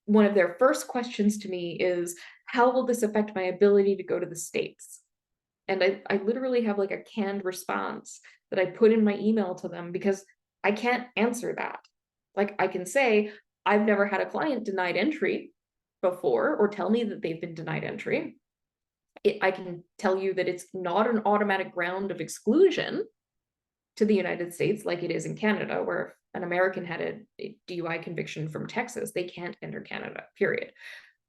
one of their first questions to me is, how will this affect my ability to go to the States? And I literally have like a canned response that I put in my email to them, because I can't answer that. Like, I can say, I've never had a client denied entry before, or tell me that they've been denied entry. I can tell you that it's not an automatic ground of exclusion to the United States like it is in Canada, where an American had a DUI conviction from Texas, they can't enter Canada, period.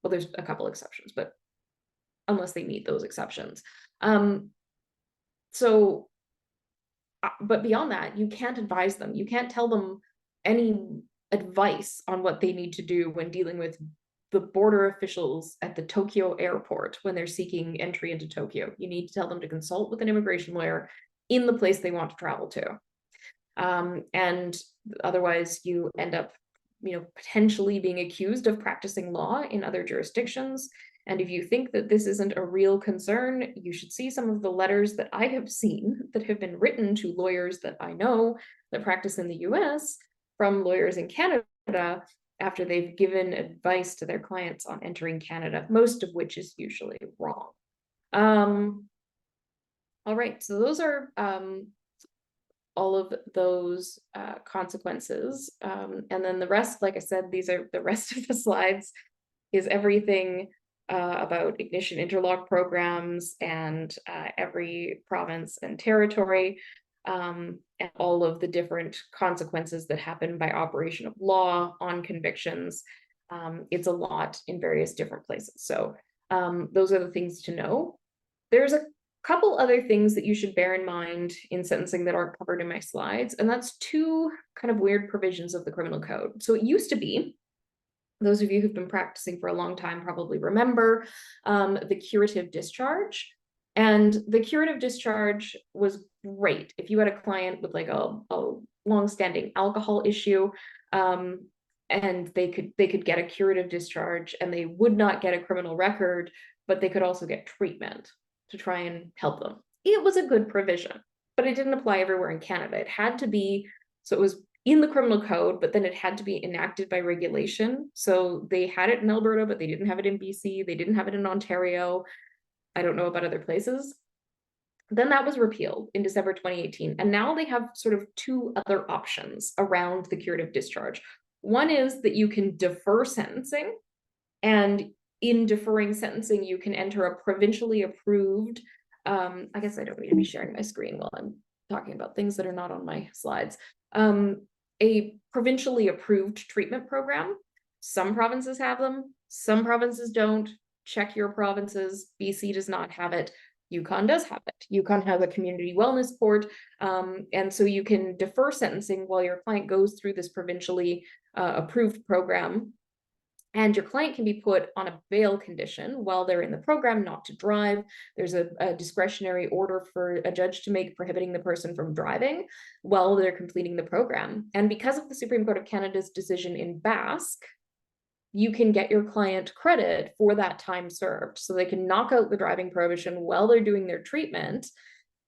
Well, there's a couple exceptions, but unless they meet those exceptions. So, but beyond that, you can't advise them. You can't tell them any advice on what they need to do when dealing with the border officials at the Tokyo airport when they're seeking entry into Tokyo. You need to tell them to consult with an immigration lawyer in the place they want to travel to. And otherwise you end up, potentially being accused of practicing law in other jurisdictions. And if you think that this isn't a real concern, you should see some of the letters that I have seen that have been written to lawyers that I know that practice in the US from lawyers in Canada after they've given advice to their clients on entering Canada, most of which is usually wrong. All right, so those are all of those consequences. And then the rest, like I said, these are the rest of the slides is everything about ignition interlock programs and every province and territory, and all of the different consequences that happen by operation of law on convictions. It's a lot in various different places. So those are the things to know. There's a couple other things that you should bear in mind in sentencing that aren't covered in my slides, and that's two kind of weird provisions of the criminal code. So it used to be, those of you who've been practicing for a long time probably remember the curative discharge. And the curative discharge was great if you had a client with like a long-standing alcohol issue, and they could get a curative discharge and they would not get a criminal record, but they could also get treatment to try and help them. It was a good provision, but it didn't apply everywhere in Canada. It had to be, so it was in the criminal code, but then it had to be enacted by regulation. So they had it in Alberta, but they didn't have it in BC. They didn't have it in Ontario. I don't know about other places. Then that was repealed in December 2018. And now they have sort of two other options around the curative discharge. One is that you can defer sentencing, and in deferring sentencing, you can enter a provincially approved, I guess I don't need to be sharing my screen while I'm talking about things that are not on my slides, a provincially approved treatment program. Some provinces have them, some provinces don't. Check your provinces. BC does not have it. Yukon does have it. Yukon has a community wellness court, and so you can defer sentencing while your client goes through this provincially approved program. And your client can be put on a bail condition while they're in the program not to drive. There's a discretionary order for a judge to make prohibiting the person from driving while they're completing the program. And because of the Supreme Court of Canada's decision in Basque, you can get your client credit for that time served. So they can knock out the driving prohibition while they're doing their treatment,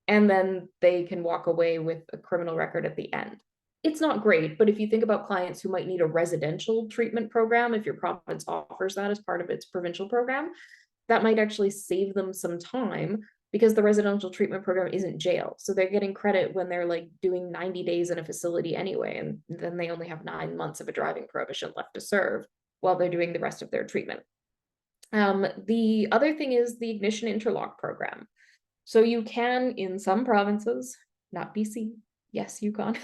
and then they can walk away with a criminal record at the end. It's not great, but if you think about clients who might need a residential treatment program, if your province offers that as part of its provincial program, that might actually save them some time, because the residential treatment program isn't jail. So they're getting credit when they're like doing 90 days in a facility anyway, and then they only have 9 months of a driving prohibition left to serve while they're doing the rest of their treatment. The other thing is the ignition interlock program. So you can, in some provinces, not BC, yes, Yukon,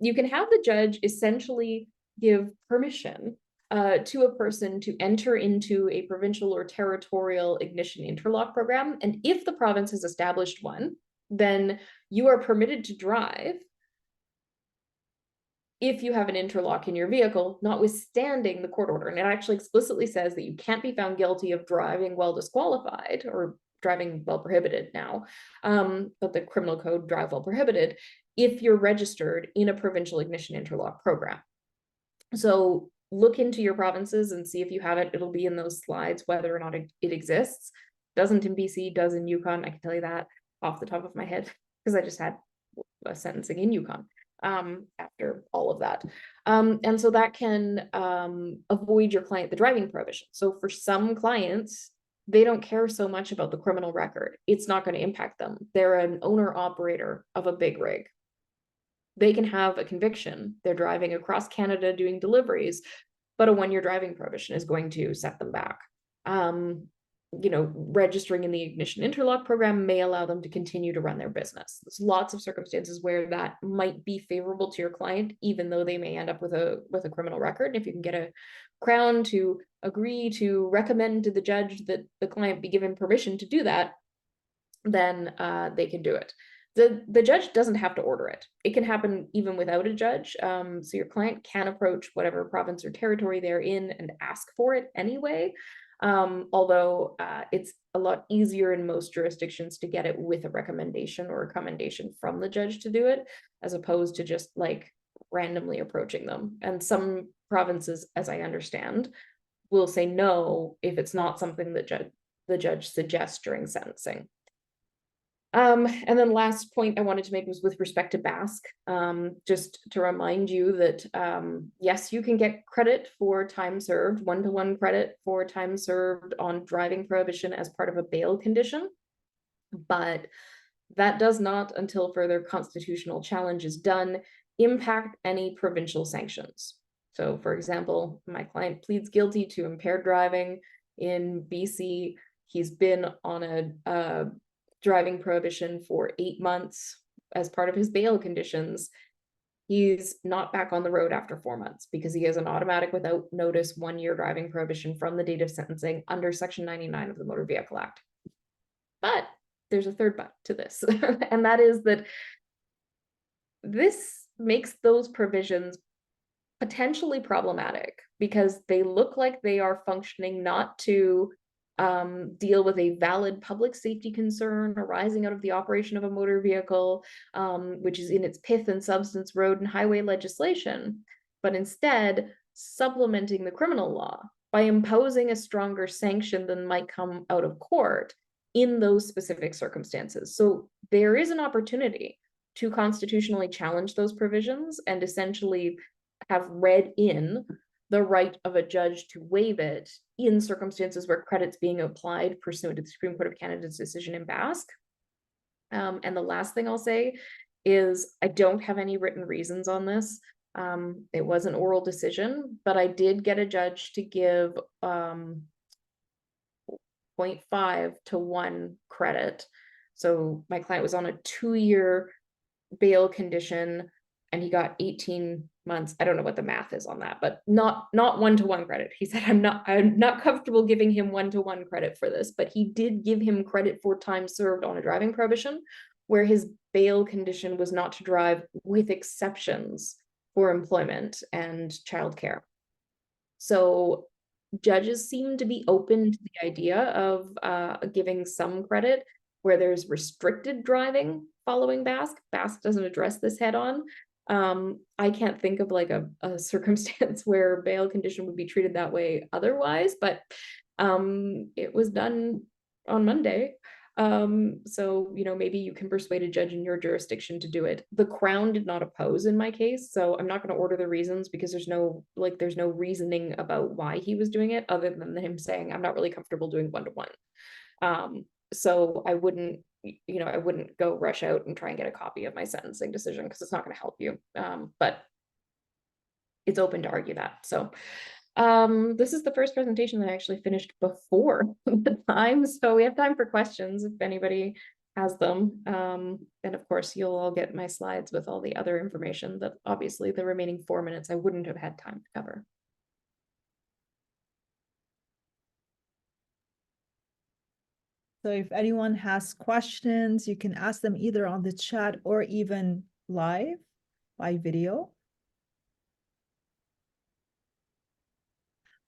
you can have the judge essentially give permission to a person to enter into a provincial or territorial ignition interlock program. And if the province has established one, then you are permitted to drive if you have an interlock in your vehicle, notwithstanding the court order. And it actually explicitly says that you can't be found guilty of driving while disqualified or driving while prohibited now, but the criminal code drive while prohibited, if you're registered in a provincial ignition interlock program. So look into your provinces and see if you have it. It'll be in those slides, whether or not it exists. Doesn't in BC, does in Yukon. I can tell you that off the top of my head, because I just had a sentencing in Yukon after all of that. And so that can avoid your client the driving prohibition. So for some clients, they don't care so much about the criminal record. It's not going to impact them. They're an owner operator of a big rig. They can have a conviction. They're driving across Canada doing deliveries, but a 1-year driving prohibition is going to set them back. Registering in the ignition interlock program may allow them to continue to run their business. There's lots of circumstances where that might be favorable to your client, even though they may end up with a criminal record. And if you can get a Crown to agree to recommend to the judge that the client be given permission to do that, then they can do it. The judge doesn't have to order it. It can happen even without a judge. So your client can approach whatever province or territory they're in and ask for it anyway. Although it's a lot easier in most jurisdictions to get it with a recommendation or a commendation from the judge to do it, as opposed to just like randomly approaching them. And some provinces, as I understand, will say no if it's not something that the judge suggests during sentencing. And then last point I wanted to make was with respect to Basque, just to remind you that, yes, you can get credit for time served, one-to-one credit for time served on driving prohibition as part of a bail condition, but that does not, until further constitutional challenge is done, impact any provincial sanctions. So for example, my client pleads guilty to impaired driving in BC. He's been on a driving prohibition for 8 months as part of his bail conditions. He's not back on the road after 4 months because he has an automatic without notice 1-year driving prohibition from the date of sentencing under Section 99 of the Motor Vehicle Act. But there's a third but to this, and that is that this makes those provisions potentially problematic because they look like they are functioning not to deal with a valid public safety concern arising out of the operation of a motor vehicle, which is in its pith and substance road and highway legislation, but instead supplementing the criminal law by imposing a stronger sanction than might come out of court in those specific circumstances. So there is an opportunity to constitutionally challenge those provisions and essentially have read in the right of a judge to waive it in circumstances where credit's being applied pursuant to the Supreme Court of Canada's decision in Basque. And the last thing I'll say is I don't have any written reasons on this. It was an oral decision, but I did get a judge to give 0.5 to 1 credit. So my client was on a 2-year bail condition and he got 18 months. I don't know what the math is on that, but not 1-to-1 credit. He said, I'm not comfortable giving him 1-to-1 credit for this, but he did give him credit for time served on a driving prohibition where his bail condition was not to drive, with exceptions for employment and childcare. So judges seem to be open to the idea of giving some credit where there's restricted driving following Basque. Basque doesn't address this head on. I can't think of like a circumstance where bail condition would be treated that way otherwise, but it was done on Monday. So, you know, maybe you can persuade a judge in your jurisdiction to do it. The Crown did not oppose in my case, so I'm not going to order the reasons because there's no reasoning about why he was doing it other than him saying, I'm not really comfortable doing 1-to-1. So I wouldn't go rush out and try and get a copy of my sentencing decision because it's not going to help you. But it's open to argue that. So this is the first presentation that I actually finished before the time. So we have time for questions if anybody has them. And of course, you'll all get my slides with all the other information that obviously the remaining 4 minutes I wouldn't have had time to cover. So if anyone has questions, you can ask them either on the chat or even live by video.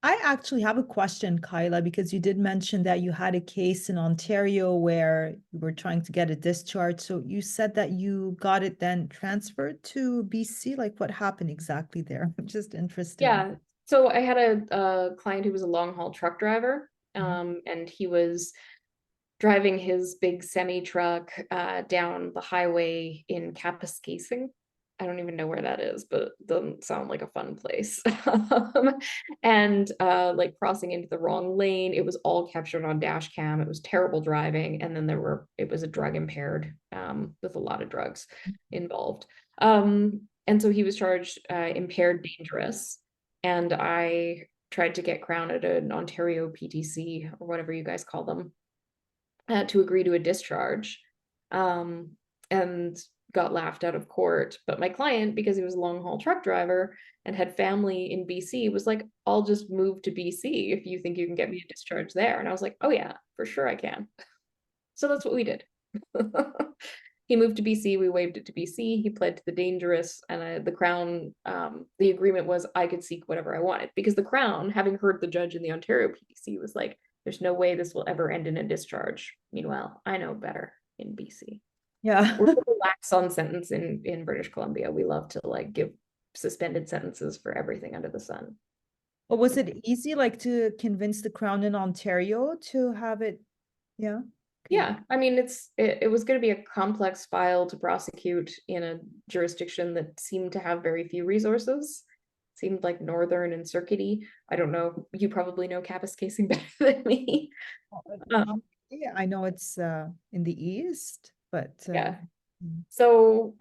I actually have a question, KYLA, because you did mention that you had a case in Ontario where you were trying to get a discharge. So you said that you got it then transferred to BC. Like what happened exactly there? I'm just interested. Yeah. So I had a client who was a long haul truck driver, and he was driving his big semi truck down the highway in Kapuskasing. I don't even know where that is, but it doesn't sound like a fun place. And like crossing into the wrong lane. It was all captured on dash cam. It was terrible driving. And then it was a drug impaired with a lot of drugs involved. And so he was charged impaired dangerous. And I tried to get Crown at an Ontario PTC or whatever you guys call them to agree to a discharge. And got laughed out of court. But my client, because he was a long haul truck driver and had family in BC, was like, I'll just move to BC if you think you can get me a discharge there. And I was like, oh yeah, for sure I can. So that's what we did. He moved to BC, we waived it to BC, he pled to the dangerous, and the Crown, the agreement was I could seek whatever I wanted, because the Crown, having heard the judge in the Ontario PDC, was like, there's no way this will ever end in a discharge. Meanwhile, I know better in BC. Yeah. We're really lax on sentence in British Columbia. We love to like give suspended sentences for everything under the sun. But was it easy, like, to convince the Crown in Ontario to have it? Yeah. Yeah, I mean, it was going to be a complex file to prosecute in a jurisdiction that seemed to have very few resources. Seemed like northern and circuity. I don't know. You probably know Kappus casing better than me. Yeah, I know it's in the east, but Yeah. mm. So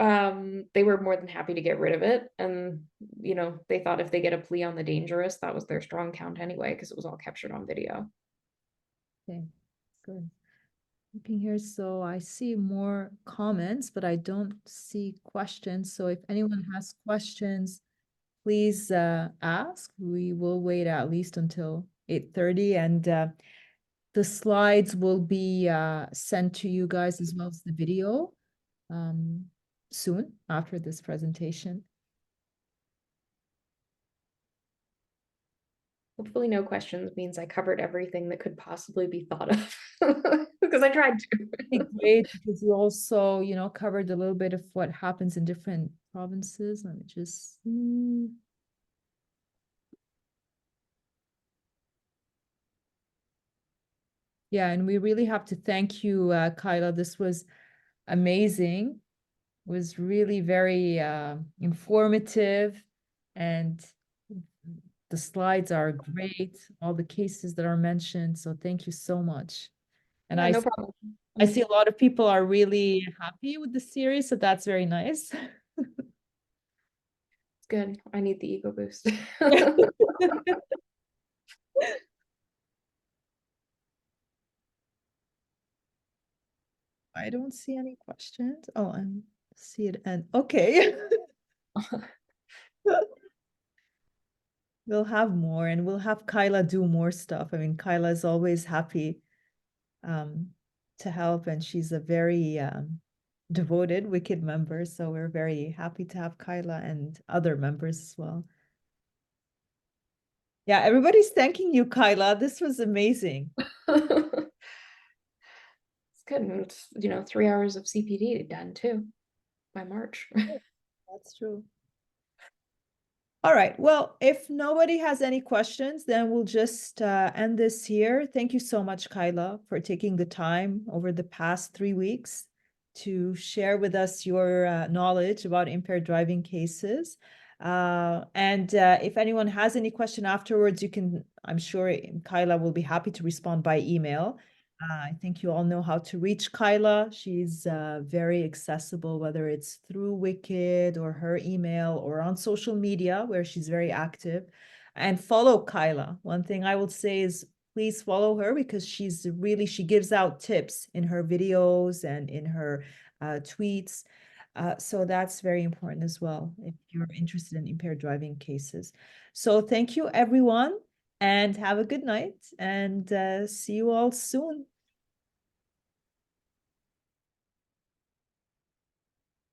they were more than happy to get rid of it, and you know they thought if they get a plea on the dangerous, that was their strong count anyway because it was all captured on video. Okay, good. Looking here, so I see more comments, but I don't see questions. So if anyone has questions, please ask. We will wait at least until 8:30, and the slides will be sent to you guys as well as the video soon after this presentation. Hopefully no questions means I covered everything that could possibly be thought of because I tried to. Great, because you also, you know, covered a little bit of what happens in different provinces. Let me just see. Yeah, and we really have to thank you, KYLA. This was amazing. It was really very informative, and the slides are great. All the cases that are mentioned. So thank you so much. And Yeah, no problem. I see a lot of people are really happy with the series, so that's very nice. It's good. I need the ego boost. I don't see any questions. Oh, I see it. And okay. We'll have more, and we'll have KYLA do more stuff. I mean, KYLA is always happy to help, and she's a very devoted WiCCD member. So we're very happy to have KYLA and other members as well. Yeah, everybody's thanking you, KYLA. This was amazing. It's good. And it's, you know, 3 hours of CPD done too by March. That's true. All right. Well, if nobody has any questions, then we'll just end this here. Thank you so much, KYLA, for taking the time over the past 3 weeks to share with us your knowledge about impaired driving cases. And if anyone has any question afterwards, you can, I'm sure KYLA will be happy to respond by email. I think you all know how to reach KYLA. She's very accessible, whether it's through WiCCD or her email or on social media, where she's very active. And follow KYLA. One thing I will say is please follow her, because she gives out tips in her videos and in her tweets. So that's very important as well if you're interested in impaired driving cases. So thank you, everyone, and have a good night, and see you all soon.